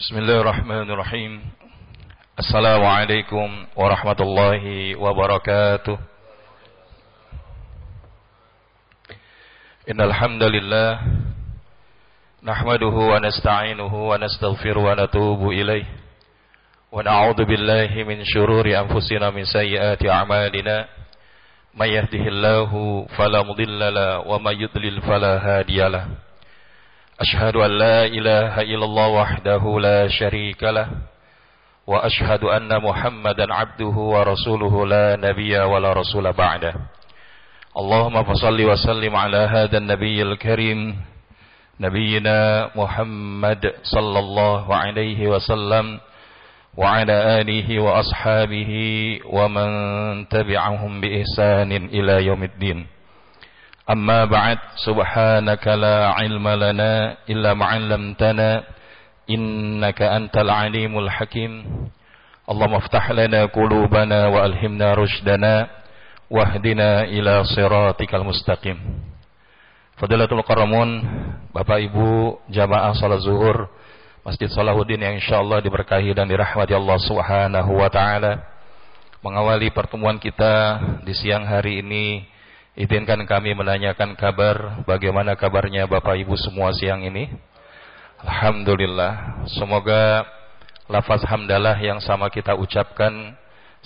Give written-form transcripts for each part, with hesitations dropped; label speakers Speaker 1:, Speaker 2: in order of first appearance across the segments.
Speaker 1: Bismillahirrahmanirrahim. Assalamualaikum warahmatullahi wabarakatuh. Innal hamdalillah nahmaduhu wa nasta'inuhu wa nastaghfiruhu wa natubu ilaih. Wa na'udzu billahi min shururi anfusina min sayyiati a'malina. May yahdihillahu fala mudilla lahu wa may yudlil fala hadiyalah. Ashhadu an la ilaha illallah wahdahu la syarika lah wa ashhadu anna Muhammadan abduhu wa rasuluhu la nabiyya wa la rasula ba'dah. Allahumma fashalli wa sallim ala hadan nabiyyil karim nabiyyina Muhammad sallallahu alaihi wasallam wa ala alihi wa ashabihi wa man tabi'ahum bi ihsanin ila yaumiddin. Amma ba'd, subhanaka la ilma lana illa ma 'allamtana innaka antal alimul hakim. Allahumma iftah lana qulubana wa alhimna rushdana wahdina ila siratikal mustaqim. Fadilatul qaramun, Bapak Ibu jamaah salat zuhur Masjid Salahuddin yang insyaallah diberkahi dan dirahmati Allah Subhanahu wa taala. Mengawali pertemuan kita di siang hari ini, izinkan kami menanyakan kabar, bagaimana kabarnya Bapak Ibu semua siang ini? Alhamdulillah. Semoga lafaz hamdalah yang sama kita ucapkan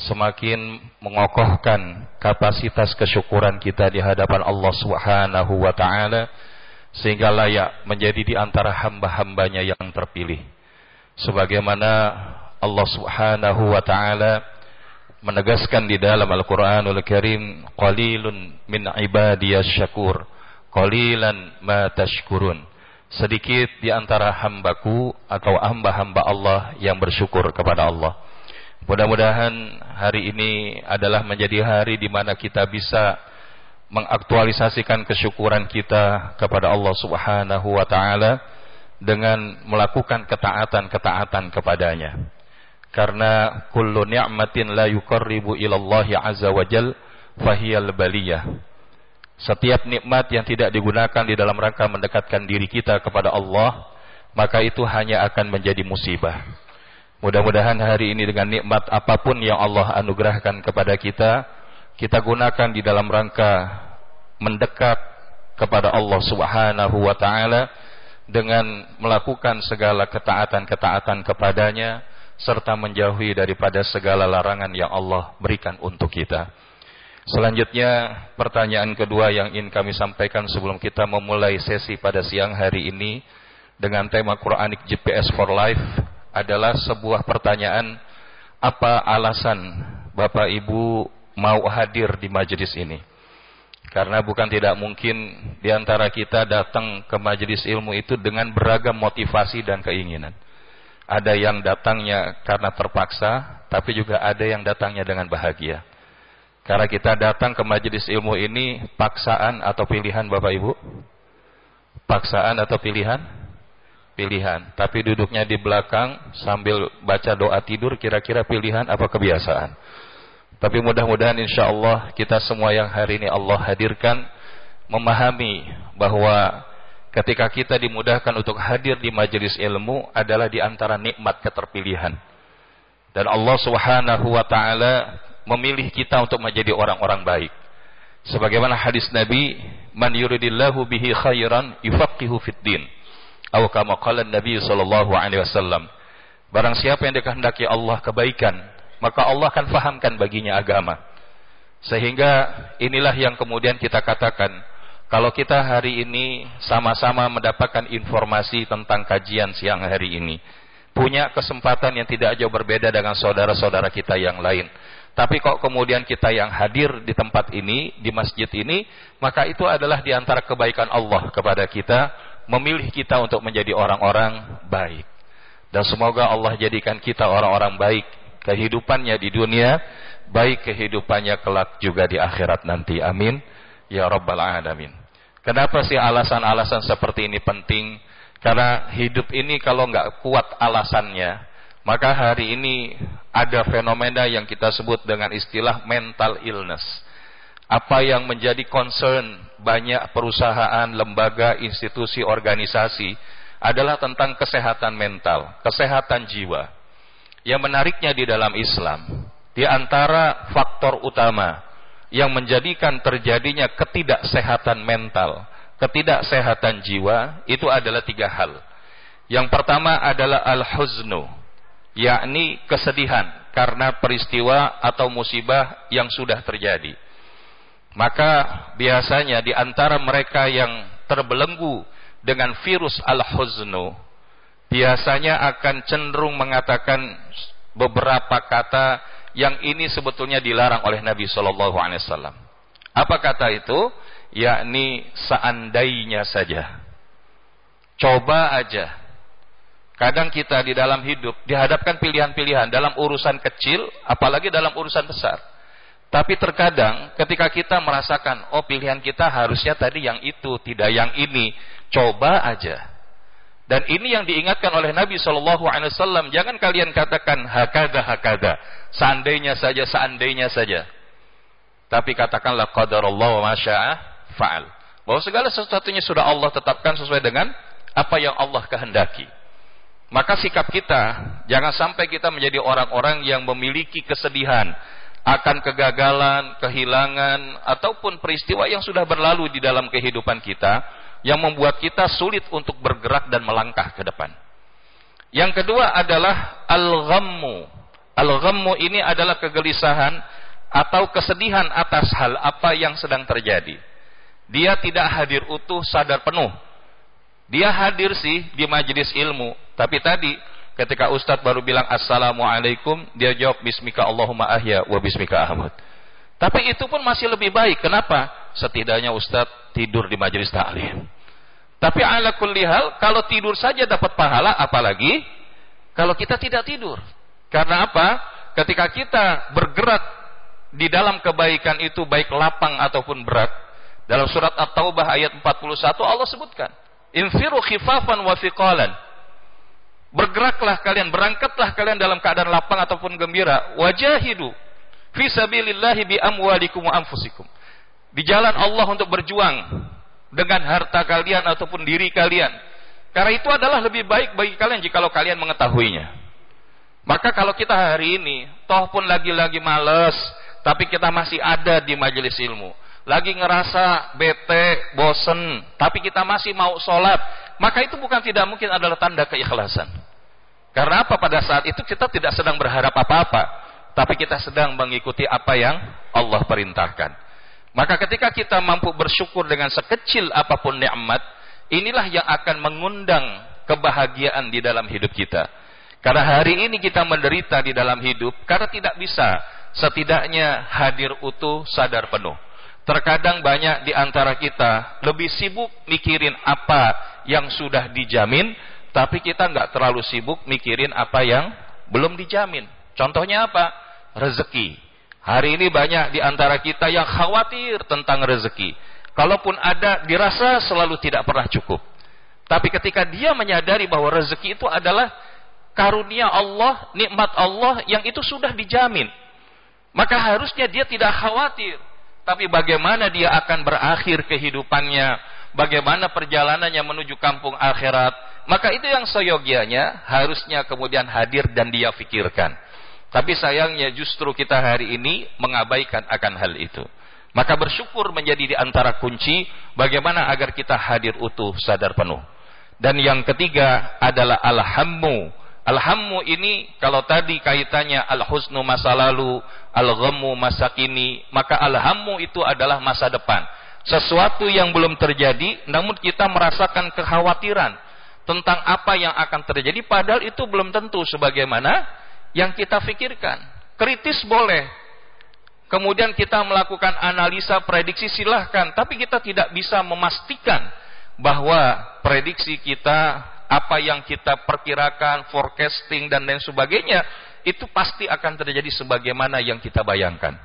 Speaker 1: semakin mengokohkan kapasitas kesyukuran kita di hadapan Allah Subhanahu wa taala, sehingga layak menjadi di antara hamba-hambanya yang terpilih. Sebagaimana Allah Subhanahu wa taala menegaskan di dalam Al-Quranul Karim, qalilun min ibadiyas syakur, qalilan ma tashkurun. Sedikit di antara hambaku atau hamba-hamba Allah yang bersyukur kepada Allah. Mudah-mudahan hari ini adalah menjadi hari di mana kita bisa mengaktualisasikan kesyukuran kita kepada Allah Subhanahu wa taala dengan melakukan ketaatan-ketaatan kepadanya. Karena kullu ni'matin la yuqarribu ilallahi azza wa jal fahiyal baliyah. Setiap nikmat yang tidak digunakan di dalam rangka mendekatkan diri kita kepada Allah, maka itu hanya akan menjadi musibah. Mudah-mudahan hari ini dengan nikmat apapun yang Allah anugerahkan kepada kita, kita gunakan di dalam rangka mendekat kepada Allah Subhanahu wa taala dengan melakukan segala ketaatan-ketaatan kepadanya, serta menjauhi daripada segala larangan yang Allah berikan untuk kita. Selanjutnya, pertanyaan kedua yang ingin kami sampaikan sebelum kita memulai sesi pada siang hari ini dengan tema Quranic GPS for Life adalah sebuah pertanyaan: apa alasan Bapak Ibu mau hadir di majelis ini? Karena bukan tidak mungkin di antara kita datang ke majelis ilmu itu dengan beragam motivasi dan keinginan. Ada yang datangnya karena terpaksa, tapi juga ada yang datangnya dengan bahagia. Karena kita datang ke majelis ilmu ini, paksaan atau pilihan Bapak Ibu? Paksaan atau pilihan? Pilihan. Tapi duduknya di belakang sambil baca doa tidur, kira-kira pilihan apa kebiasaan? Tapi mudah-mudahan insya Allah kita semua yang hari ini Allah hadirkan memahami bahwa ketika kita dimudahkan untuk hadir di majelis ilmu adalah di antara nikmat keterpilihan. Dan Allah Subhanahu wa taala memilih kita untuk menjadi orang-orang baik. Sebagaimana hadis Nabi, "Man yuridillahu bihi khairan yufaqihu fid din." Atau kama qala Nabi sallallahu alaihi wasallam. Barang siapa yang dikehendaki Allah kebaikan, maka Allah akan fahamkan baginya agama. Sehingga inilah yang kemudian kita katakan, kalau kita hari ini sama-sama mendapatkan informasi tentang kajian siang hari ini, punya kesempatan yang tidak jauh berbeda dengan saudara-saudara kita yang lain. Tapi kok kemudian kita yang hadir di tempat ini, di masjid ini, maka itu adalah di antara kebaikan Allah kepada kita, memilih kita untuk menjadi orang-orang baik. Dan semoga Allah jadikan kita orang-orang baik, kehidupannya di dunia, baik kehidupannya kelak juga di akhirat nanti. Amin. Ya Rabbal Alamin. Kenapa sih alasan-alasan seperti ini penting? Karena hidup ini kalau nggak kuat alasannya, maka hari ini ada fenomena yang kita sebut dengan istilah mental illness. Apa yang menjadi concern banyak perusahaan, lembaga, institusi, organisasi adalah tentang kesehatan mental, kesehatan jiwa. Yang menariknya di dalam Islam, di antara faktor utama yang menjadikan terjadinya ketidaksehatan mental, ketidaksehatan jiwa, itu adalah 3 hal. Yang pertama adalah al-huznu, yakni kesedihan karena peristiwa atau musibah yang sudah terjadi. Maka biasanya di antara mereka yang terbelenggu dengan virus al-huznu, biasanya akan cenderung mengatakan beberapa kata yang ini sebetulnya dilarang oleh Nabi SAW. Apa kata itu? Yakni seandainya saja. Coba aja. Kadang kita di dalam hidup dihadapkan pilihan-pilihan dalam urusan kecil, apalagi dalam urusan besar. Tapi terkadang ketika kita merasakan, oh pilihan kita harusnya tadi yang itu, tidak yang ini. Coba aja. Dan ini yang diingatkan oleh Nabi SAW. Jangan kalian katakan hakada, seandainya saja. Tapi katakanlah qadarullah wa masya'a fa'al. Bahwa segala sesuatunya sudah Allah tetapkan sesuai dengan apa yang Allah kehendaki. Maka sikap kita, jangan sampai kita menjadi orang-orang yang memiliki kesedihan akan kegagalan, kehilangan, ataupun peristiwa yang sudah berlalu di dalam kehidupan kita, yang membuat kita sulit untuk bergerak dan melangkah ke depan. Yang kedua adalah al-ghammu. Al-ghammu ini adalah kegelisahan atau kesedihan atas hal apa yang sedang terjadi. Dia tidak hadir utuh, sadar penuh. Dia hadir sih di majelis ilmu, tapi tadi ketika Ustadz baru bilang assalamualaikum, dia jawab bismika Allahumma ahya wa bismika ahmud. Tapi itu pun masih lebih baik. Kenapa? Setidaknya Ustadz tidur di majelis ta'lim. Tapi ala kulli hal, kalau tidur saja dapat pahala, apalagi kalau kita tidak tidur. Karena apa? Ketika kita bergerak di dalam kebaikan itu, baik lapang ataupun berat, dalam surat At-Taubah ayat 41 Allah sebutkan, infiru khifafan wa thiqalan. Bergeraklah kalian, berangkatlah kalian dalam keadaan lapang ataupun gembira. Wajahidu fi sabilillahi bi amwalikum wa anfusikum. Di jalan Allah untuk berjuang dengan harta kalian ataupun diri kalian. Karena itu adalah lebih baik bagi kalian jikalau kalian mengetahuinya. Maka kalau kita hari ini toh pun lagi-lagi malas, tapi kita masih ada di majelis ilmu, lagi ngerasa bete, bosen, tapi kita masih mau sholat, maka itu bukan tidak mungkin adalah tanda keikhlasan. Karena apa? Pada saat itu kita tidak sedang berharap apa-apa, tapi kita sedang mengikuti apa yang Allah perintahkan. Maka ketika kita mampu bersyukur dengan sekecil apapun nikmat, inilah yang akan mengundang kebahagiaan di dalam hidup kita. Karena hari ini kita menderita di dalam hidup karena tidak bisa setidaknya hadir utuh, sadar penuh. Terkadang banyak di antara kita lebih sibuk mikirin apa yang sudah dijamin, tapi kita nggak terlalu sibuk mikirin apa yang belum dijamin. Contohnya apa? Rezeki. Hari ini banyak di antara kita yang khawatir tentang rezeki. Kalaupun ada, dirasa selalu tidak pernah cukup. Tapi ketika dia menyadari bahwa rezeki itu adalah karunia Allah, nikmat Allah yang itu sudah dijamin, maka harusnya dia tidak khawatir. Tapi bagaimana dia akan berakhir kehidupannya, bagaimana perjalanannya menuju kampung akhirat, maka itu yang seyogianya harusnya kemudian hadir dan dia fikirkan. Tapi sayangnya justru kita hari ini mengabaikan akan hal itu. Maka bersyukur menjadi di antara kunci bagaimana agar kita hadir utuh, sadar penuh. Dan yang ketiga adalah al-hammu. Al-hammu ini kalau tadi kaitannya al-husnu masa lalu, al-ghammu masa kini, maka al-hammu itu adalah masa depan. Sesuatu yang belum terjadi namun kita merasakan kekhawatiran tentang apa yang akan terjadi, padahal itu belum tentu sebagaimana yang kita pikirkan. Kritis boleh, kemudian kita melakukan analisa, prediksi silahkan, tapi kita tidak bisa memastikan bahwa prediksi kita, apa yang kita perkirakan, forecasting dan lain sebagainya, itu pasti akan terjadi sebagaimana yang kita bayangkan.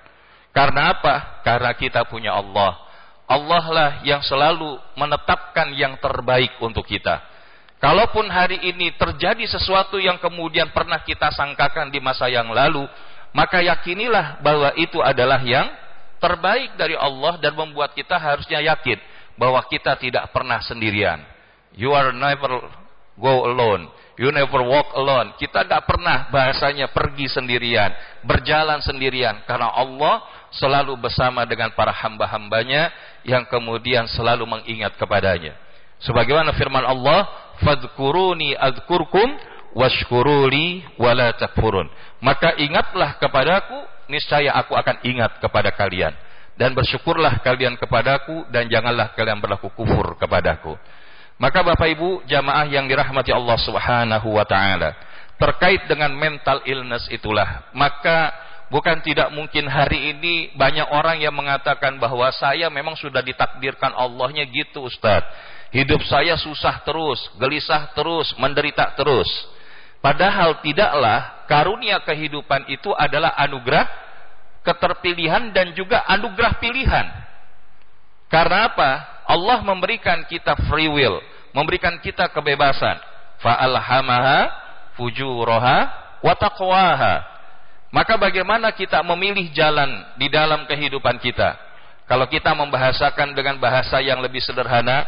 Speaker 1: Karena apa? Karena kita punya Allah. Allah lah yang selalu menetapkan yang terbaik untuk kita. Kalaupun hari ini terjadi sesuatu yang kemudian pernah kita sangkakan di masa yang lalu, maka yakinilah bahwa itu adalah yang terbaik dari Allah dan membuat kita harusnya yakin bahwa kita tidak pernah sendirian. You are never go alone. You never walk alone. Kita gak pernah bahasanya pergi sendirian, berjalan sendirian. Karena Allah selalu bersama dengan para hamba-hambanya yang kemudian selalu mengingat kepadanya. Sebagaimana firman Allah, fadhkuruni adhkurkum washkuruli wala takfurun. Maka ingatlah kepadaku, niscaya aku akan ingat kepada kalian. Dan bersyukurlah kalian kepadaku, dan janganlah kalian berlaku kufur kepadaku. Maka Bapak Ibu jamaah yang dirahmati Allah Subhanahu wa taala, terkait dengan mental illness itulah, maka bukan tidak mungkin hari ini banyak orang yang mengatakan bahwa saya memang sudah ditakdirkan Allahnya gitu Ustaz. Hidup saya susah terus, gelisah terus, menderita terus. Padahal tidaklah, karunia kehidupan itu adalah anugerah keterpilihan dan juga anugerah pilihan. Karena apa? Allah memberikan kita free will, memberikan kita kebebasan. Fa'alhamaha fujuraha wa taqwaha. Maka bagaimana kita memilih jalan di dalam kehidupan kita? Kalau kita membahasakan dengan bahasa yang lebih sederhana,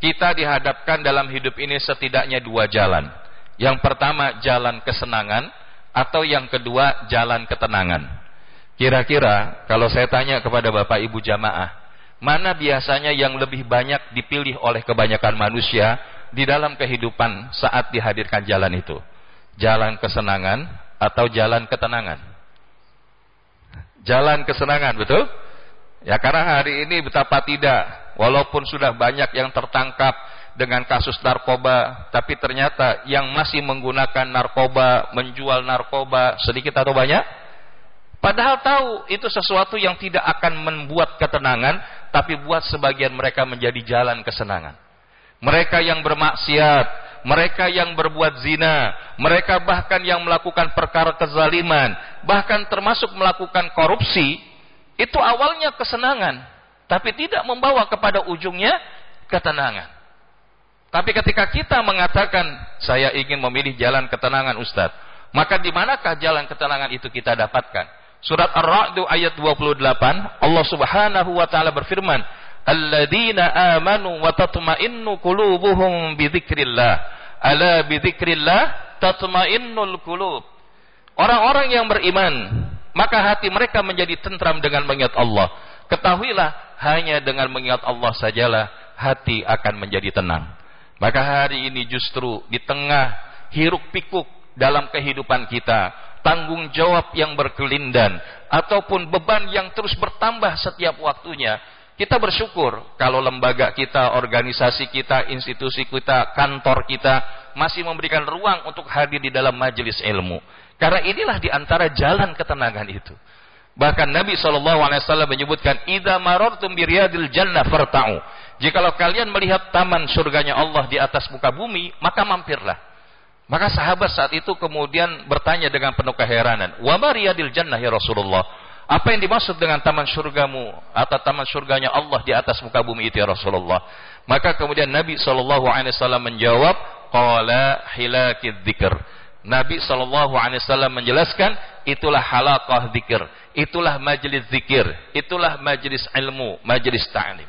Speaker 1: kita dihadapkan dalam hidup ini setidaknya dua jalan. Yang pertama jalan kesenangan, atau yang kedua jalan ketenangan. Kira-kira kalau saya tanya kepada Bapak Ibu jamaah, mana biasanya yang lebih banyak dipilih oleh kebanyakan manusia di dalam kehidupan saat dihadirkan jalan itu? Jalan kesenangan atau jalan ketenangan? Jalan kesenangan, betul? Ya, karena hari ini betapa tidak, walaupun sudah banyak yang tertangkap dengan kasus narkoba, tapi ternyata yang masih menggunakan narkoba, menjual narkoba sedikit atau banyak? Padahal tahu itu sesuatu yang tidak akan membuat ketenangan, tapi buat sebagian mereka menjadi jalan kesenangan. Mereka yang bermaksiat, mereka yang berbuat zina, mereka bahkan yang melakukan perkara kezaliman, bahkan termasuk melakukan korupsi, itu awalnya kesenangan, tapi tidak membawa kepada ujungnya ketenangan. Tapi ketika kita mengatakan, saya ingin memilih jalan ketenangan Ustaz, maka di manakah jalan ketenangan itu kita dapatkan? Surat Ar-Ra'd ayat 28, Allah Subhanahu wa taala berfirman, "Alladzina amanu wa tatma'innu qulubuhum bi dzikrillah. Ala bi dzikrillah tatma'innul qulub." Orang-orang yang beriman, maka hati mereka menjadi tentram dengan mengingat Allah. Ketahuilah, hanya dengan mengingat Allah sajalah hati akan menjadi tenang. Maka hari ini justru di tengah hiruk pikuk dalam kehidupan kita, tanggung jawab yang berkelindan, ataupun beban yang terus bertambah setiap waktunya, kita bersyukur kalau lembaga kita, organisasi kita, institusi kita, kantor kita masih memberikan ruang untuk hadir di dalam majelis ilmu. Karena inilah di antara jalan ketenangan itu. Bahkan Nabi SAW menyebutkan, "Idza marartum bi riyadil jannah farta'u." Jikalau kalian melihat taman surganya Allah di atas muka bumi, maka mampirlah. Maka sahabat saat itu kemudian bertanya dengan penuh keheranan, "Wa ma riyadil jannah ya Rasulullah?" Apa yang dimaksud dengan taman surgamu atau taman surganya Allah di atas muka bumi itu ya Rasulullah? Maka kemudian Nabi SAW menjawab, "Qala hilakid dzikr." Nabi SAW menjelaskan, itulah halaqah dzikir, itulah majelis zikir, itulah majelis ilmu, majelis ta'lim.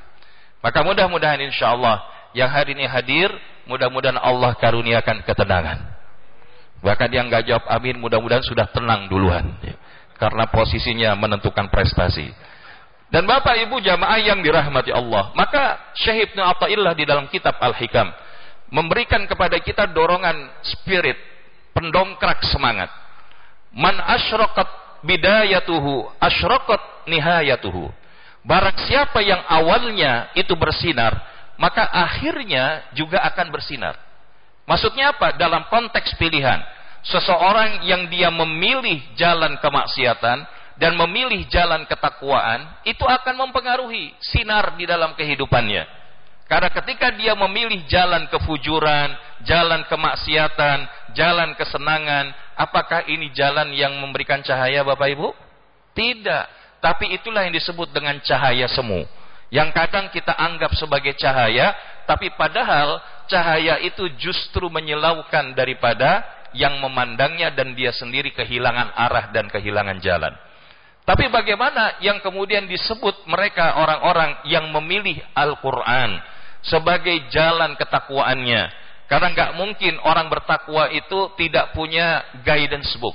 Speaker 1: Maka mudah-mudahan insyaallah yang hari ini hadir, mudah-mudahan Allah karuniakan ketenangan. Bahkan yang gak jawab amin, mudah-mudahan sudah tenang duluan, karena posisinya menentukan prestasi. Dan Bapak Ibu jamaah yang dirahmati Allah, maka Syekh Ibnu Athaillah di dalam kitab Al-Hikam memberikan kepada kita dorongan spirit, pendongkrak semangat. Man asyraqat bidayatuhu asyraqat nihayatuhu. Barang siapa yang awalnya itu bersinar, maka akhirnya juga akan bersinar. Maksudnya apa? Dalam konteks pilihan, seseorang yang dia memilih jalan kemaksiatan dan memilih jalan ketakwaan, itu akan mempengaruhi sinar di dalam kehidupannya. Karena ketika dia memilih jalan kefujuran, jalan kemaksiatan, jalan kesenangan, apakah ini jalan yang memberikan cahaya Bapak Ibu? Tidak. Tapi itulah yang disebut dengan cahaya semu, yang kadang kita anggap sebagai cahaya, tapi padahal cahaya itu justru menyilaukan daripada yang memandangnya, dan dia sendiri kehilangan arah dan kehilangan jalan. Tapi bagaimana yang kemudian disebut mereka orang-orang yang memilih Al-Quran sebagai jalan ketakwaannya, Karena nggak mungkin orang bertakwa itu tidak punya guidance book.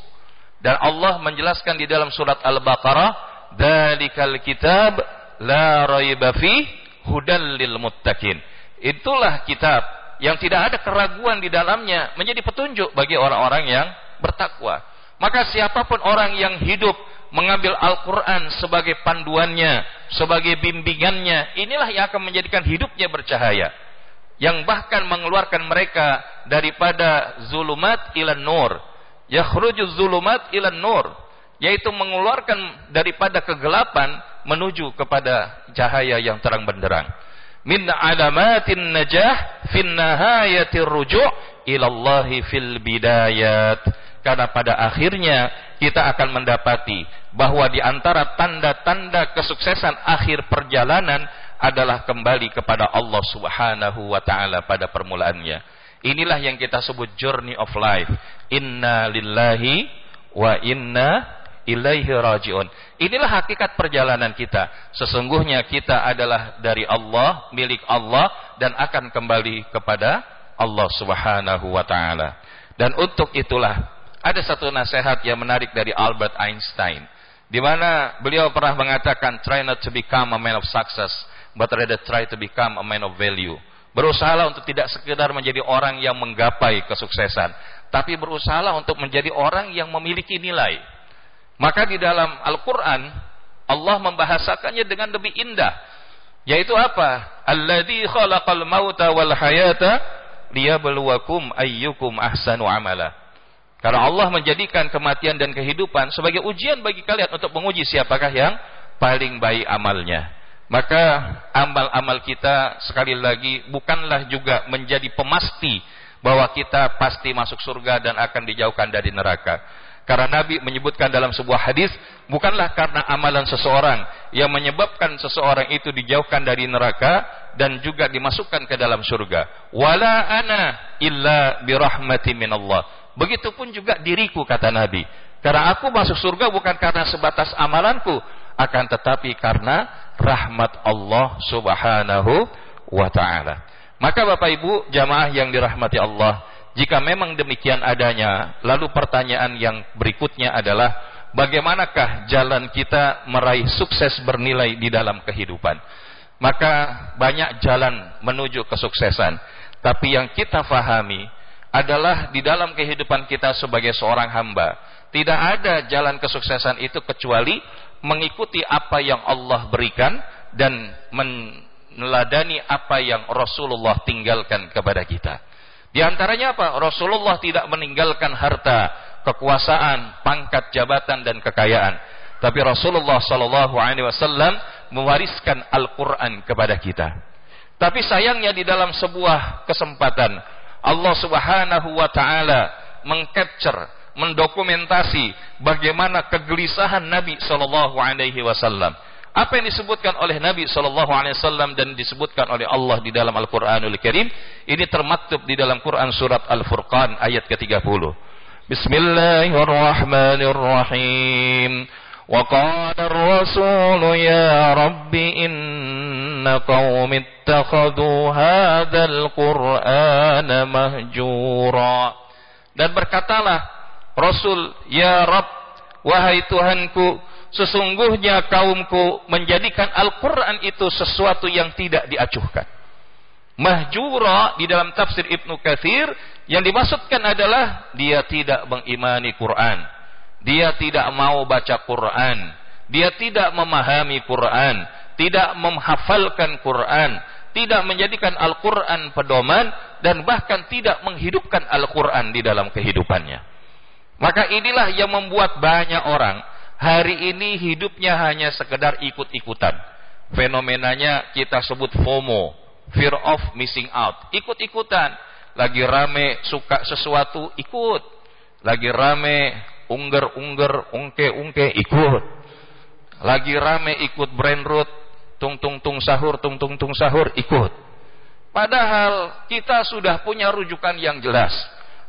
Speaker 1: Dan Allah menjelaskan di dalam surat Al-Baqarah, "Dzalikal kitab la raiba fih hudal lil muttaqin." Itulah kitab yang tidak ada keraguan di dalamnya, menjadi petunjuk bagi orang-orang yang bertakwa. Maka siapapun orang yang hidup mengambil Al-Quran sebagai panduannya, sebagai bimbingannya, inilah yang akan menjadikan hidupnya bercahaya, yang bahkan mengeluarkan mereka daripada zulumat ilan nur. Yakhrujuz zulumat ilan nur, yaitu mengeluarkan daripada kegelapan menuju kepada cahaya yang terang benderang. Min alamatin najah fin nahayatir ruju' ilallahi fil bidayat. Karena pada akhirnya kita akan mendapati bahwa di antara tanda-tanda kesuksesan akhir perjalanan adalah kembali kepada Allah Subhanahu wa taala pada permulaannya. Inilah yang kita sebut journey of life. Inna lillahi wa inna ilaihi raji'un. Inilah hakikat perjalanan kita. Sesungguhnya kita adalah dari Allah, milik Allah, dan akan kembali kepada Allah Subhanahu wa taala. Dan untuk itulah ada satu nasihat yang menarik dari Albert Einstein, di mana beliau pernah mengatakan, try not to become a man of success, but rather try to become a man of value. Berusahalah untuk tidak sekedar menjadi orang yang menggapai kesuksesan, tapi berusahalah untuk menjadi orang yang memiliki nilai. Maka di dalam Al-Quran Allah membahasakannya dengan lebih indah, yaitu apa? Alladzi khalaqal mauta wal hayata liyabluwakum ayyukum ahsanu amala. Karena Allah menjadikan kematian dan kehidupan sebagai ujian bagi kalian untuk menguji siapakah yang paling baik amalnya. Maka amal-amal kita sekali lagi bukanlah juga menjadi pemasti bahwa kita pasti masuk surga dan akan dijauhkan dari neraka. Karena Nabi menyebutkan dalam sebuah hadis, bukanlah karena amalan seseorang yang menyebabkan seseorang itu dijauhkan dari neraka dan juga dimasukkan ke dalam surga. Wala ana illa birahmati minallah. Begitupun juga diriku, kata Nabi. Karena aku masuk surga bukan karena sebatas amalanku, akan tetapi karena rahmat Allah Subhanahu wa ta'ala. Maka Bapak Ibu jamaah yang dirahmati Allah, jika memang demikian adanya, lalu pertanyaan yang berikutnya adalah, bagaimanakah jalan kita meraih sukses bernilai di dalam kehidupan? Maka banyak jalan menuju kesuksesan, tapi yang kita fahami adalah di dalam kehidupan kita sebagai seorang hamba, tidak ada jalan kesuksesan itu kecuali mengikuti apa yang Allah berikan dan meneladani apa yang Rasulullah tinggalkan kepada kita. Di antaranya apa? Rasulullah tidak meninggalkan harta, kekuasaan, pangkat, jabatan, dan kekayaan. Tapi Rasulullah SAW mewariskan Al-Quran kepada kita. Tapi sayangnya di dalam sebuah kesempatan, Allah Subhanahu wa ta'ala mengcapture, mendokumentasi bagaimana kegelisahan Nabi SAW. Apa yang disebutkan oleh Nabi SAW dan disebutkan oleh Allah di dalam Al-Quranul Karim, ini termaktub di dalam Quran surat Al-Furqan ayat ke-30. Bismillahirrahmanirrahim. Wa qala ar-rasulu ya rabbi inna qaumi ittakhadhu hadzal qur'ana mahjura. Dan berkatalah Rasul, ya Rabb, wahai Tuhanku, sesungguhnya kaumku menjadikan Al-Quran itu sesuatu yang tidak diacuhkan. Mahjura di dalam tafsir Ibnu Katsir yang dimaksudkan adalah dia tidak mengimani Quran, dia tidak mau baca Quran, dia tidak memahami Quran, tidak menghafalkan Quran, tidak menjadikan Al-Quran pedoman, dan bahkan tidak menghidupkan Al-Quran di dalam kehidupannya. Maka inilah yang membuat banyak orang hari ini hidupnya hanya sekedar ikut-ikutan. Fenomenanya kita sebut FOMO, fear of missing out. Ikut-ikutan. Lagi rame suka sesuatu, ikut. Lagi rame ungger-ungger, ungke-ungke, ikut. Lagi rame ikut brand root, tung-tung-tung sahur, ikut. Padahal kita sudah punya rujukan yang jelas.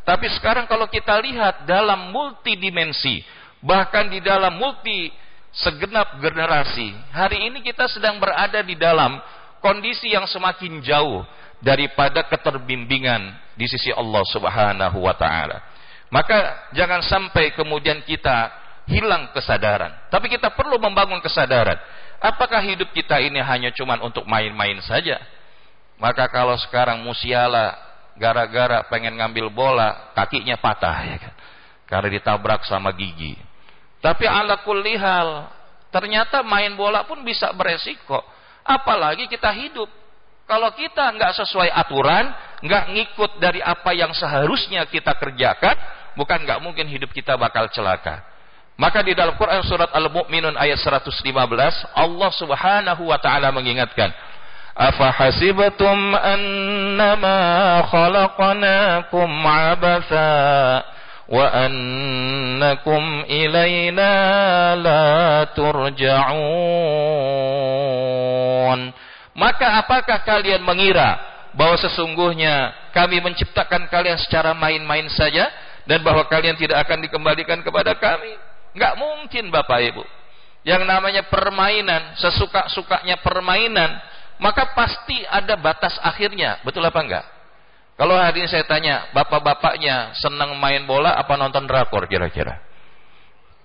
Speaker 1: Tapi sekarang kalau kita lihat dalam multidimensi, bahkan di dalam multi segenap generasi, hari ini kita sedang berada di dalam kondisi yang semakin jauh. daripada keterbimbingan di sisi Allah Subhanahu wa taala. Maka jangan sampai kemudian kita hilang kesadaran, tapi kita perlu membangun kesadaran. Apakah hidup kita ini hanya cuman untuk main-main saja? Maka kalau sekarang Musiala gara-gara pengen ngambil bola, kakinya patah ya kan, karena ditabrak sama gigi. Tapi ala kulli hal, ternyata main bola pun bisa beresiko. Apalagi kita hidup. Kalau kita nggak sesuai aturan, nggak ngikut dari apa yang seharusnya kita kerjakan, bukan nggak mungkin hidup kita bakal celaka. Maka di dalam Quran surat Al-Mu'minun ayat 115, Allah Subhanahu wa taala mengingatkan, "Afahasibatum annama khalaqnakum 'abatha wa annakum ilaina la turja'un." Maka apakah kalian mengira bahwa sesungguhnya kami menciptakan kalian secara main-main saja dan bahwa kalian tidak akan dikembalikan kepada kami? Enggak mungkin Bapak Ibu. Yang namanya permainan, sesuka-sukanya permainan, maka pasti ada batas akhirnya. Betul apa enggak? Kalau hari ini saya tanya, bapak-bapaknya senang main bola apa nonton drakor kira-kira?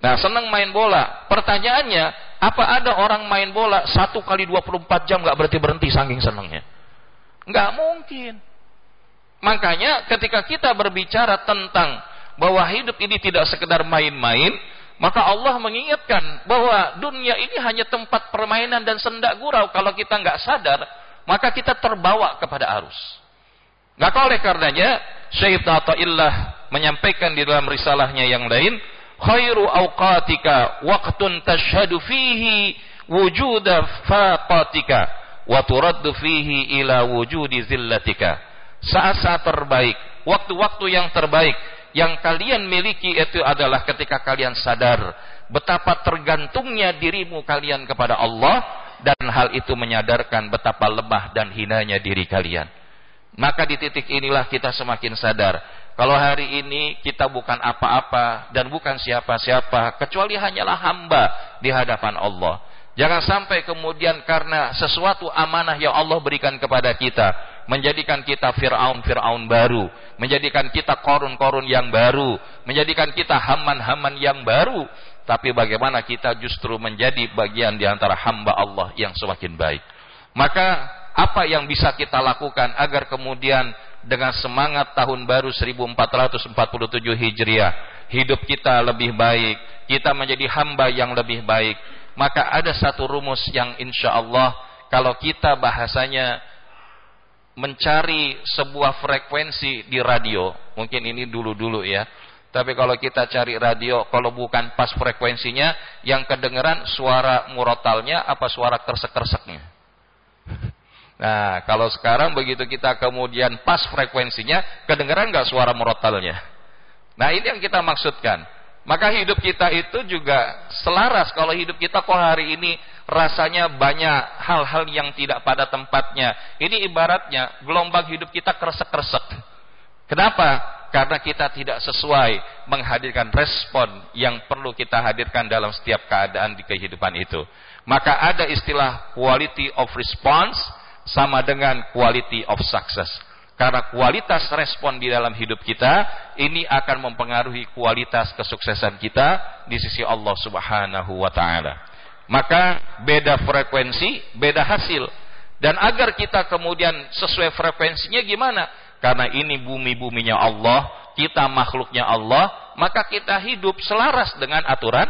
Speaker 1: Nah, senang main bola. Pertanyaannya, apa ada orang main bola 1 kali 24 jam nggak berhenti saking senangnya? Nggak mungkin. Makanya ketika kita berbicara tentang bahwa hidup ini tidak sekedar main-main, maka Allah mengingatkan bahwa dunia ini hanya tempat permainan dan sendak gurau. Kalau kita nggak sadar, maka kita terbawa kepada arus. Maka oleh karenanya, Syekh Ibnu Athaillah menyampaikan di dalam risalahnya yang lain, khairu awqatika waqtun tashhadu fihi wujuda faqatika wa turaddu fihi ila wujudi zillatika. Saat-saat terbaik, waktu-waktu yang terbaik yang kalian miliki itu adalah ketika kalian sadar betapa tergantungnya dirimu kalian kepada Allah, dan hal itu menyadarkan betapa lemah dan hinanya diri kalian. Maka di titik inilah kita semakin sadar kalau hari ini kita bukan apa-apa dan bukan siapa-siapa kecuali hanyalah hamba di hadapan Allah. Jangan sampai kemudian karena sesuatu amanah yang Allah berikan kepada kita menjadikan kita Fir'aun baru, menjadikan kita Qarun yang baru, menjadikan kita Haman yang baru. Tapi bagaimana kita justru menjadi bagian di antara hamba Allah yang semakin baik. Maka apa yang bisa kita lakukan agar kemudian dengan semangat tahun baru 1447 Hijriah hidup kita lebih baik, kita menjadi hamba yang lebih baik? Maka ada satu rumus yang insya Allah kalau kita bahasanya mencari sebuah frekuensi di radio, mungkin ini dulu-dulu ya, tapi kalau kita cari radio, kalau bukan pas frekuensinya, yang kedengeran suara murotalnya apa suara kersek-kerseknya? Nah, kalau sekarang begitu kita kemudian pas frekuensinya, kedengeran nggak suara murotalnya? Nah, ini yang kita maksudkan. Maka hidup kita itu juga selaras. Kalau hidup kita kok hari ini rasanya banyak hal-hal yang tidak pada tempatnya. Ini ibaratnya gelombang hidup kita kresek-kresek. Kenapa? Karena kita tidak sesuai menghadirkan respon yang perlu kita hadirkan dalam setiap keadaan di kehidupan itu. Maka ada istilah quality of response sama dengan quality of success. Karena kualitas respon di dalam hidup kita ini akan mempengaruhi kualitas kesuksesan kita di sisi Allah Subhanahu wa taala. Maka beda frekuensi, beda hasil. Dan agar kita kemudian sesuai frekuensinya gimana? Karena ini bumi-buminya Allah, kita makhluknya Allah, maka kita hidup selaras dengan aturan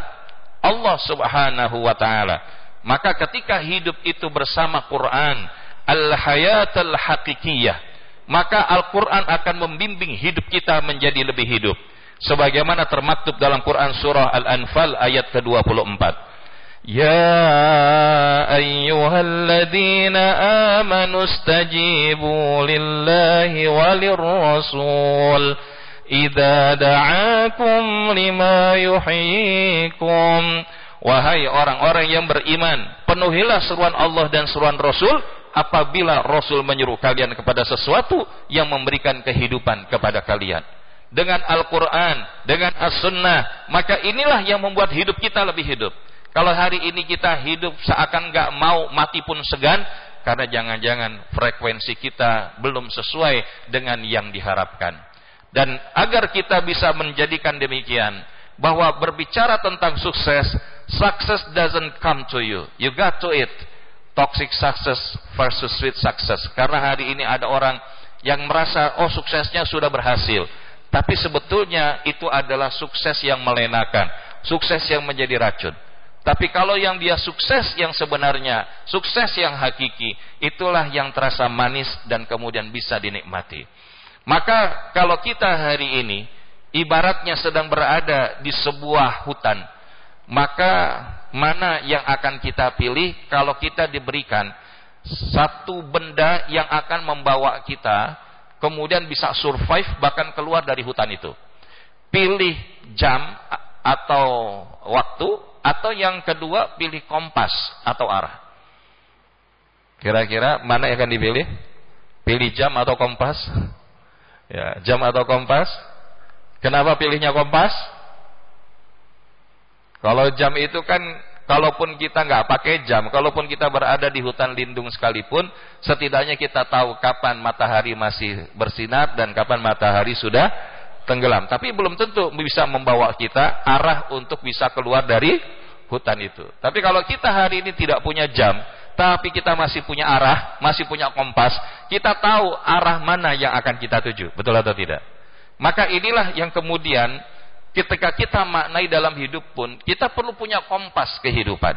Speaker 1: Allah Subhanahu wa taala. Maka ketika hidup itu bersama Quran, al-hayatul haqiqiyah, maka Al-Quran akan membimbing hidup kita menjadi lebih hidup. Sebagaimana termaktub dalam Quran surah Al-Anfal ayat ke-24. Ya ayyuhalladzina amanu istajibu lillahi walir rasul idza da'akum lima yuhyikum. Wahai orang-orang yang beriman, penuhilah seruan Allah dan seruan Rasul apabila Rasul menyuruh kalian kepada sesuatu yang memberikan kehidupan kepada kalian. Dengan Al-Quran, dengan As-Sunnah, maka inilah yang membuat hidup kita lebih hidup. Kalau hari ini kita hidup seakan gak mau mati pun segan, karena jangan-jangan frekuensi kita belum sesuai dengan yang diharapkan. Dan agar kita bisa menjadikan demikian, bahwa berbicara tentang sukses, success doesn't come to you, you got to it. Toxic success versus sweet success. Karena hari ini ada orang yang merasa, oh suksesnya sudah berhasil, tapi sebetulnya itu adalah sukses yang melenakan, sukses yang menjadi racun. Tapi kalau yang dia sukses yang sebenarnya, sukses yang hakiki, itulah yang terasa manis dan kemudian bisa dinikmati. Maka kalau kita hari ini ibaratnya sedang berada di sebuah hutan, maka mana yang akan kita pilih kalau kita diberikan satu benda yang akan membawa kita kemudian bisa survive bahkan keluar dari hutan itu? Pilih jam atau waktu, atau yang kedua pilih kompas atau arah. Kira-kira mana yang akan dipilih? Pilih jam atau kompas? Ya, jam atau kompas? Kenapa pilihnya kompas? Kalau jam itu kan, kalaupun kita nggak pakai jam, kalaupun kita berada di hutan lindung sekalipun, setidaknya kita tahu kapan matahari masih bersinar dan kapan matahari sudah tenggelam. Tapi belum tentu bisa membawa kita arah untuk bisa keluar dari hutan itu. Tapi kalau kita hari ini tidak punya jam, tapi kita masih punya arah, masih punya kompas, kita tahu arah mana yang akan kita tuju. Betul atau tidak? Maka inilah yang kemudian ketika kita maknai dalam hidup pun, kita perlu punya kompas kehidupan.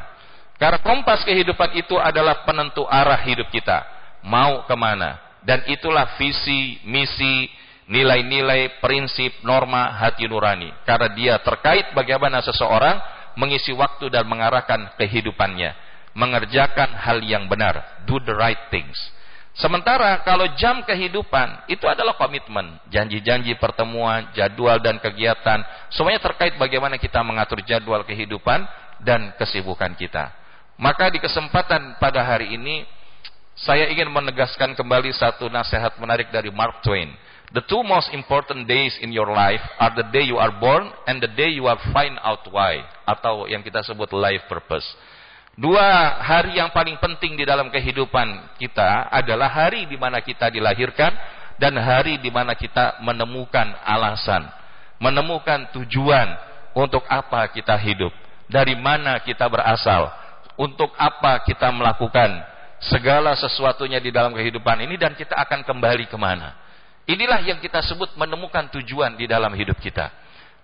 Speaker 1: Karena kompas kehidupan itu adalah penentu arah hidup kita. Mau kemana? Dan itulah visi, misi, nilai-nilai, prinsip, norma hati nurani. Karena dia terkait bagaimana seseorang mengisi waktu dan mengarahkan kehidupannya, mengerjakan hal yang benar, do the right things. Sementara kalau jam kehidupan itu adalah komitmen, janji-janji pertemuan, jadwal dan kegiatan, semuanya terkait bagaimana kita mengatur jadwal kehidupan dan kesibukan kita. Maka di kesempatan pada hari ini saya ingin menegaskan kembali satu nasihat menarik dari Mark Twain. The two most important days in your life are the day you are born and the day you are find out why, atau yang kita sebut life purpose. Dua hari yang paling penting di dalam kehidupan kita adalah hari di mana kita dilahirkan dan hari di mana kita menemukan alasan, menemukan tujuan untuk apa kita hidup, dari mana kita berasal, untuk apa kita melakukan segala sesuatunya di dalam kehidupan ini, dan kita akan kembali kemana. Inilah yang kita sebut menemukan tujuan di dalam hidup kita.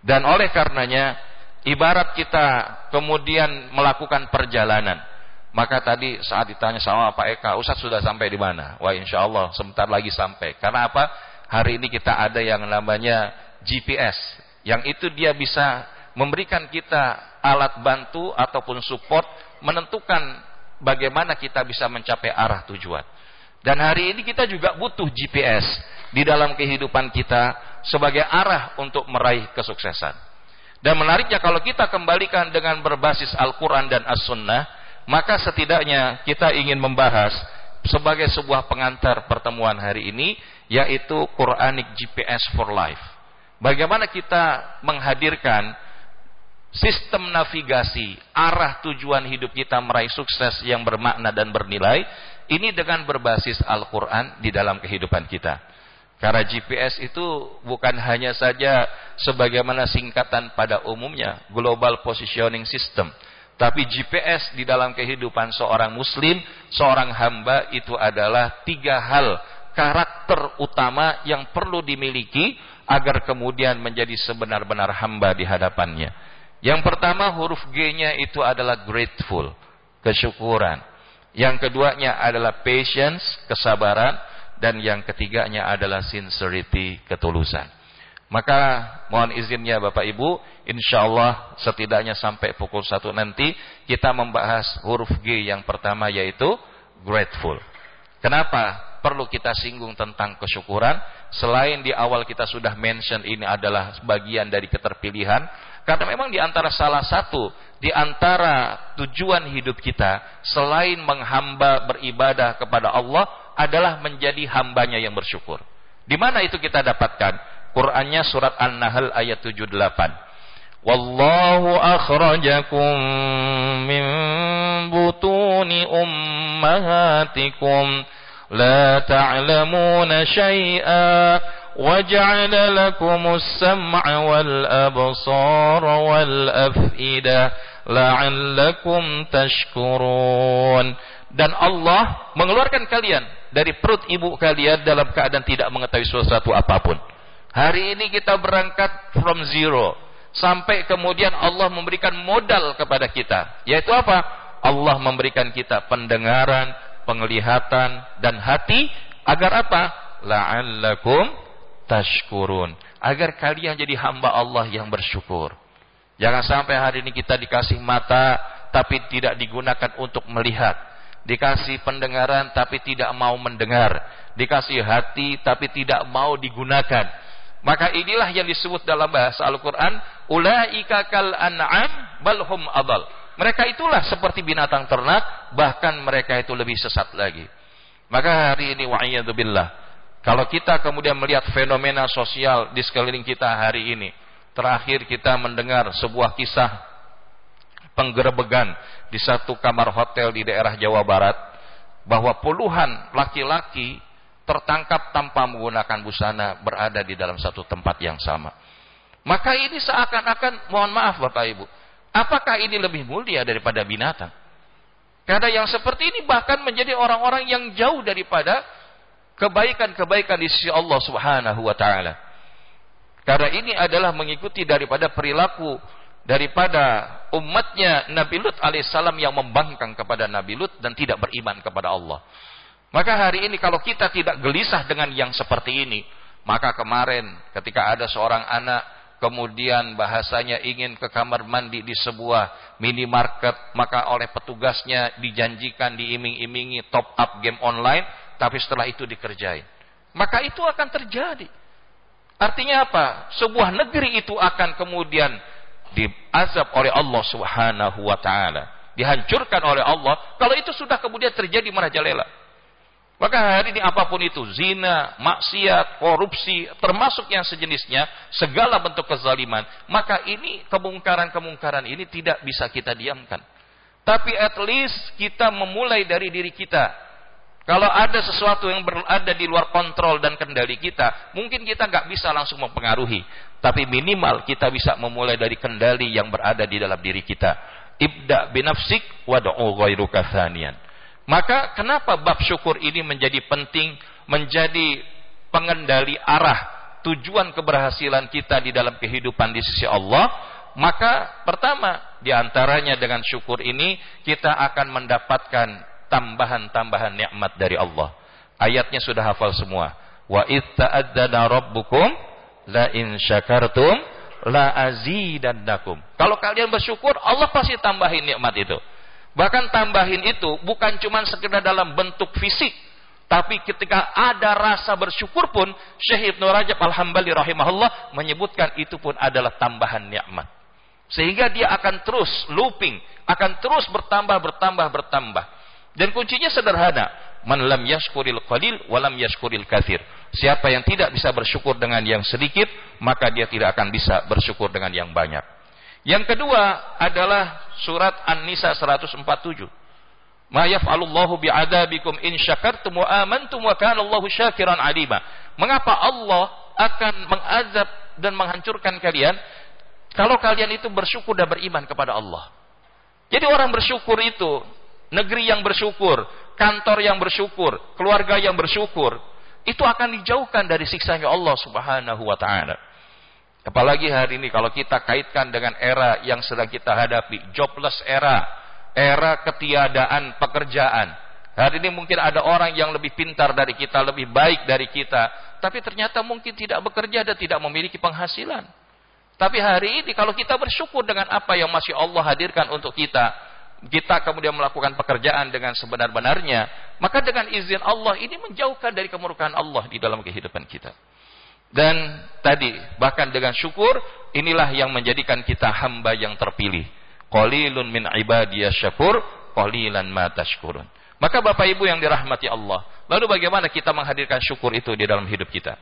Speaker 1: Dan oleh karenanya, ibarat kita kemudian melakukan perjalanan. Maka tadi saat ditanya sama Pak Eka, Ustaz sudah sampai di mana? Wah, insya Allah sebentar lagi sampai. Karena apa? Hari ini kita ada yang namanya GPS. Yang itu dia bisa memberikan kita alat bantu ataupun support menentukan bagaimana kita bisa mencapai arah tujuan. Dan hari ini kita juga butuh GPS di dalam kehidupan kita sebagai arah untuk meraih kesuksesan. Dan menariknya kalau kita kembalikan dengan berbasis Al-Quran dan As-Sunnah, maka setidaknya kita ingin membahas sebagai sebuah pengantar pertemuan hari ini, yaitu Quranic GPS for Life. Bagaimana kita menghadirkan sistem navigasi arah tujuan hidup kita meraih sukses yang bermakna dan bernilai, ini dengan berbasis Al-Quran di dalam kehidupan kita. Karena GPS itu bukan hanya saja sebagaimana singkatan pada umumnya, Global Positioning System. Tapi GPS di dalam kehidupan seorang muslim, seorang hamba, itu adalah 3 hal karakter utama yang perlu dimiliki agar kemudian menjadi sebenar-benar hamba di hadapannya. Yang pertama, huruf G-nya itu adalah grateful, kesyukuran. Yang keduanya adalah patience, kesabaran. Dan yang ketiganya adalah sincerity, ketulusan. Maka mohon izinnya Bapak Ibu, insya Allah setidaknya sampai pukul 1 nanti kita membahas huruf G yang pertama, yaitu grateful. Kenapa perlu kita singgung tentang kesyukuran? Selain di awal kita sudah mention ini adalah bagian dari keterpilihan, karena memang di antara salah satu di antara tujuan hidup kita selain menghamba beribadah kepada Allah adalah menjadi hambanya yang bersyukur. Di mana itu kita dapatkan? Qur'annya surat An-Nahl ayat 78. Wallahu akhrajakum min butuni ummahatikum la ta'lamuna syai'a wa ja'ala lakumus sam'a wal absara wal af'idah la'allakum tashkurun. Dan Allah mengeluarkan kalian dari perut ibu kalian dalam keadaan tidak mengetahui sesuatu apapun. Hari ini kita berangkat from zero, sampai kemudian Allah memberikan modal kepada kita, yaitu apa? Allah memberikan kita pendengaran, penglihatan, dan hati. Agar apa? La'allakum tashkurun, agar kalian jadi hamba Allah yang bersyukur. Jangan sampai hari ini kita dikasih mata tapi tidak digunakan untuk melihat, dikasih pendengaran tapi tidak mau mendengar, dikasih hati tapi tidak mau digunakan. Maka inilah yang disebut dalam bahasa Al-Quran, ulaika kal an'am bal hum adal. Mereka itulah seperti binatang ternak, bahkan mereka itu lebih sesat lagi. Maka hari ini wa'iyadzubillah, kalau kita kemudian melihat fenomena sosial di sekeliling kita hari ini, terakhir kita mendengar sebuah kisah penggerebegan di satu kamar hotel di daerah Jawa Barat, bahwa puluhan laki-laki tertangkap tanpa menggunakan busana berada di dalam satu tempat yang sama. Maka ini seakan-akan, mohon maaf Bapak Ibu, apakah ini lebih mulia daripada binatang? Karena yang seperti ini bahkan menjadi orang-orang yang jauh daripada kebaikan-kebaikan di sisi Allah Subhanahu wa taala. Karena ini adalah mengikuti daripada perilaku daripada umatnya Nabi Lut alaihissalam yang membangkang kepada Nabi Lut dan tidak beriman kepada Allah. Maka hari ini kalau kita tidak gelisah dengan yang seperti ini, maka kemarin ketika ada seorang anak kemudian bahasanya ingin ke kamar mandi di sebuah minimarket, maka oleh petugasnya dijanjikan, diiming-imingi top up game online, tapi setelah itu dikerjain. Maka itu akan terjadi. Artinya apa? Sebuah negeri itu akan kemudian diazab oleh Allah Subhanahu wa taala, dihancurkan oleh Allah kalau itu sudah kemudian terjadi merajalela. Maka hari ini apapun itu, zina, maksiat, korupsi, termasuk yang sejenisnya, segala bentuk kezaliman, maka ini kemungkaran-kemungkaran ini tidak bisa kita diamkan. Tapi at least kita memulai dari diri kita. Kalau ada sesuatu yang berada di luar kontrol dan kendali kita, mungkin kita nggak bisa langsung mempengaruhi, tapi minimal kita bisa memulai dari kendali yang berada di dalam diri kita. Ibda binafsik wad'u ghairuka thaniyan. Maka kenapa bab syukur ini menjadi penting, menjadi pengendali arah tujuan keberhasilan kita di dalam kehidupan di sisi Allah? Maka pertama diantaranya dengan syukur ini kita akan mendapatkan tambahan-tambahan nikmat dari Allah. Ayatnya sudah hafal semua. Wa idz ta'adzana rabbukum la in syakartum la azidannakum. Kalau kalian bersyukur, Allah pasti tambahin nikmat itu. Bahkan tambahin itu bukan cuma sekedar dalam bentuk fisik, tapi ketika ada rasa bersyukur pun, Syekh Ibnu Rajab Al-Hambali rahimahullah menyebutkan itu pun adalah tambahan nikmat. Sehingga dia akan terus looping, akan terus bertambah. Dan kuncinya sederhana, man lam yashkuril qalil wa lam yashkuril katsir. Siapa yang tidak bisa bersyukur dengan yang sedikit, maka dia tidak akan bisa bersyukur dengan yang banyak. Yang kedua adalah surat An-Nisa 147. Ma yaf'alullahu bi'adabikum in syakartum wa amantum wa kana Allahu syakiran alima. Mengapa Allah akan mengazab dan menghancurkan kalian kalau kalian itu bersyukur dan beriman kepada Allah? Jadi orang bersyukur itu, negeri yang bersyukur, kantor yang bersyukur, keluarga yang bersyukur, itu akan dijauhkan dari siksanya Allah Subhanahu wa taala. Apalagi hari ini kalau kita kaitkan dengan era yang sedang kita hadapi, jobless era ketiadaan pekerjaan. Hari ini mungkin ada orang yang lebih pintar dari kita, lebih baik dari kita, tapi ternyata mungkin tidak bekerja dan tidak memiliki penghasilan. Tapi hari ini kalau kita bersyukur dengan apa yang masih Allah hadirkan untuk kita kemudian melakukan pekerjaan dengan sebenar-benarnya, maka dengan izin Allah ini menjauhkan dari kemurkaan Allah di dalam kehidupan kita. Dan tadi bahkan dengan syukur inilah yang menjadikan kita hamba yang terpilih. Qalilun min ibadiyas syakur, qalilan ma tashkurun. Maka Bapak Ibu yang dirahmati Allah, lalu bagaimana kita menghadirkan syukur itu di dalam hidup kita?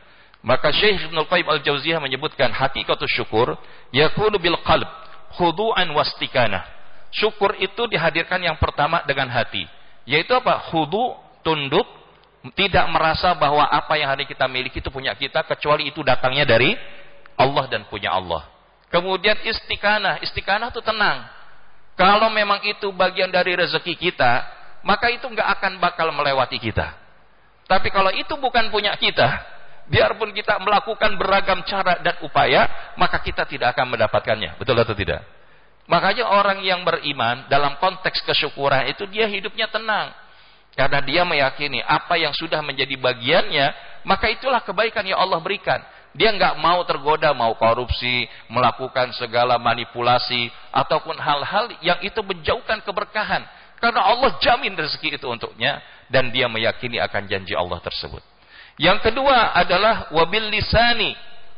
Speaker 1: Maka Syekh Ibnu Qayyim Al-Jauziyah menyebutkan hakikatus syukur yakunu bil qalb khudu'an wastikanah. Syukur itu dihadirkan yang pertama dengan hati, yaitu apa? Khudu, tunduk, tidak merasa bahwa apa yang hari kita miliki itu punya kita, kecuali itu datangnya dari Allah dan punya Allah. Kemudian istiqanah, istiqanah itu tenang. Kalau memang itu bagian dari rezeki kita, maka itu nggak akan bakal melewati kita. Tapi kalau itu bukan punya kita, biarpun kita melakukan beragam cara dan upaya, maka kita tidak akan mendapatkannya. Betul atau tidak? Makanya orang yang beriman dalam konteks kesyukuran itu dia hidupnya tenang. Karena dia meyakini apa yang sudah menjadi bagiannya, maka itulah kebaikan yang Allah berikan. Dia nggak mau tergoda, mau korupsi, melakukan segala manipulasi, ataupun hal-hal yang itu menjauhkan keberkahan. Karena Allah jamin rezeki itu untuknya, dan dia meyakini akan janji Allah tersebut. Yang kedua adalah wabil lisani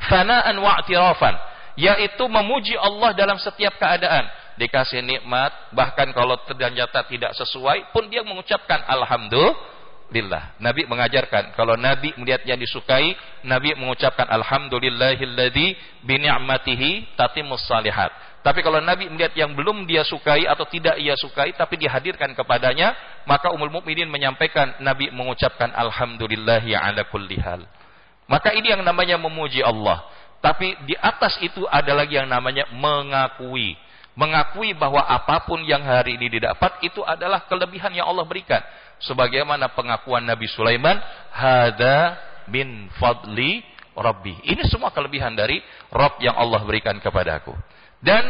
Speaker 1: fana'an wa'tirafan, yaitu memuji Allah dalam setiap keadaan. Dikasih nikmat, bahkan kalau ternyata tidak sesuai pun dia mengucapkan alhamdulillah. Nabi mengajarkan, kalau Nabi melihat yang disukai, Nabi mengucapkan alhamdulillahilladzi bi ni'matihi tatimmus shalihat. Tapi kalau Nabi melihat yang belum dia sukai atau tidak ia sukai tapi dihadirkan kepadanya, maka Ummul Mukminin menyampaikan Nabi mengucapkan alhamdulillahi ala kulli hal. Maka ini yang namanya memuji Allah. Tapi di atas itu ada lagi yang namanya mengakui. Mengakui bahwa apapun yang hari ini didapat itu adalah kelebihan yang Allah berikan. Sebagaimana pengakuan Nabi Sulaiman, hada min fadli rabbi. Ini semua kelebihan dari Rabb yang Allah berikan kepadaku. Dan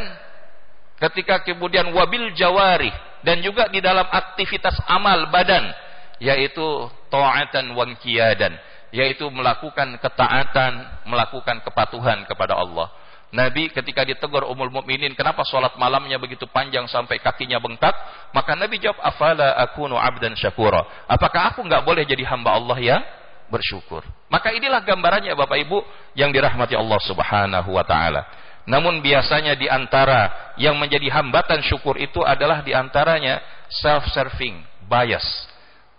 Speaker 1: ketika kemudian wabil jawari, dan juga di dalam aktivitas amal badan, yaitu ta'atan wa qiyadan, yaitu melakukan ketaatan, melakukan kepatuhan kepada Allah. Nabi ketika ditegur Ummul Mukminin, kenapa sholat malamnya begitu panjang sampai kakinya bengkak? Maka Nabi jawab, afala akunu abdan syakura. Apakah aku nggak boleh jadi hamba Allah yang bersyukur? Maka inilah gambarannya Bapak Ibu yang dirahmati Allah Subhanahu wa taala. Namun biasanya di antara yang menjadi hambatan syukur itu adalah di antaranya self-serving, bias,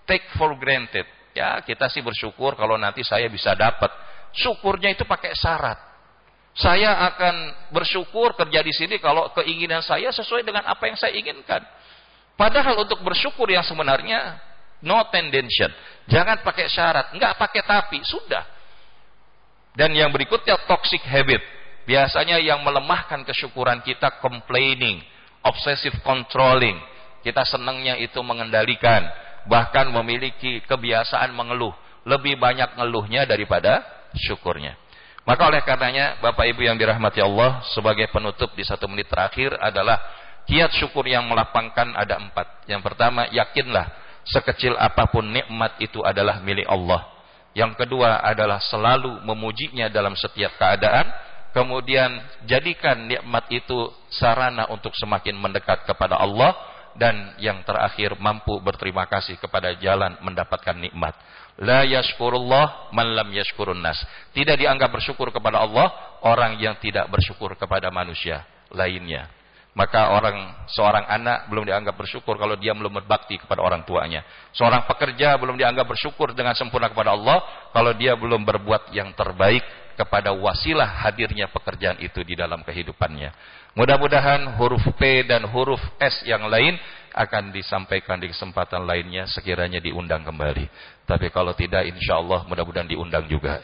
Speaker 1: take for granted. Ya, kita sih bersyukur kalau nanti saya bisa dapat. Syukurnya itu pakai syarat. Saya akan bersyukur kerja di sini kalau keinginan saya sesuai dengan apa yang saya inginkan. Padahal untuk bersyukur yang sebenarnya no tendency. Jangan pakai syarat, enggak pakai tapi, sudah. Dan yang berikutnya toxic habit. Biasanya yang melemahkan kesyukuran kita complaining, obsessive controlling. Kita senangnya itu mengendalikan, bahkan memiliki kebiasaan mengeluh. Lebih banyak ngeluhnya daripada syukurnya. Maka oleh karenanya Bapak Ibu yang dirahmati Allah, sebagai penutup di 1 menit terakhir adalah kiat syukur yang melapangkan ada 4. Yang pertama, yakinlah sekecil apapun nikmat itu adalah milik Allah. Yang kedua adalah selalu memujinya dalam setiap keadaan. Kemudian jadikan nikmat itu sarana untuk semakin mendekat kepada Allah. Dan yang terakhir, mampu berterima kasih kepada jalan mendapatkan nikmat. La yashkurullah man lam yashkurun nas. Tidak dianggap bersyukur kepada Allah orang yang tidak bersyukur kepada manusia lainnya. Maka seorang anak belum dianggap bersyukur kalau dia belum berbakti kepada orang tuanya. Seorang pekerja belum dianggap bersyukur dengan sempurna kepada Allah kalau dia belum berbuat yang terbaik kepada wasilah hadirnya pekerjaan itu di dalam kehidupannya. Mudah-mudahan huruf P dan huruf S yang lain akan disampaikan di kesempatan lainnya sekiranya diundang kembali. Tapi kalau tidak, insya Allah mudah-mudahan diundang juga.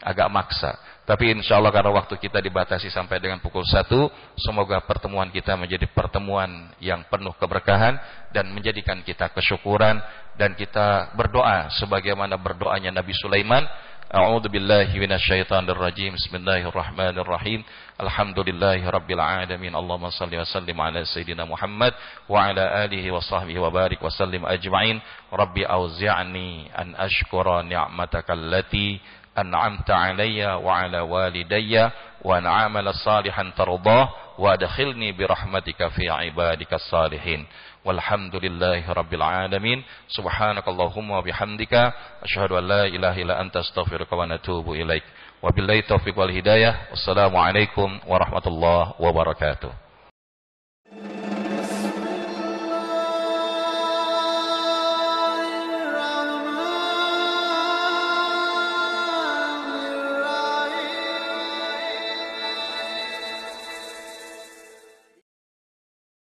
Speaker 1: Agak maksa. Tapi insya Allah karena waktu kita dibatasi sampai dengan pukul 1, semoga pertemuan kita menjadi pertemuan yang penuh keberkahan dan menjadikan kita kesyukuran, dan kita berdoa sebagaimana berdoanya Nabi Sulaiman. A'udzu billahi minasyaitonir rajim. Bismillahirrahmanirrahim. Alhamdulillahi rabbil alamin. Allahumma shalli wa sallim ala sayidina Muhammad wa ala alihi wa sahbihi wa barik wa sallim ajma'in. Rabbi auzi'ni an ashkura ni'mataka allati an'amta alayya wa ala walidayya wa an a'mala salihan tardah wa adkhilni bi rahmatika fi ibadikas salihin. Walhamdulillahi rabbil alamin. Subhanakallahumma bihamdika asyhadu an la ilaha illa anta astaghfiruka wa atubu ilaik. Wabillahi taufiq wal hidayah. Wassalamualaikum warahmatullahi wabarakatuh.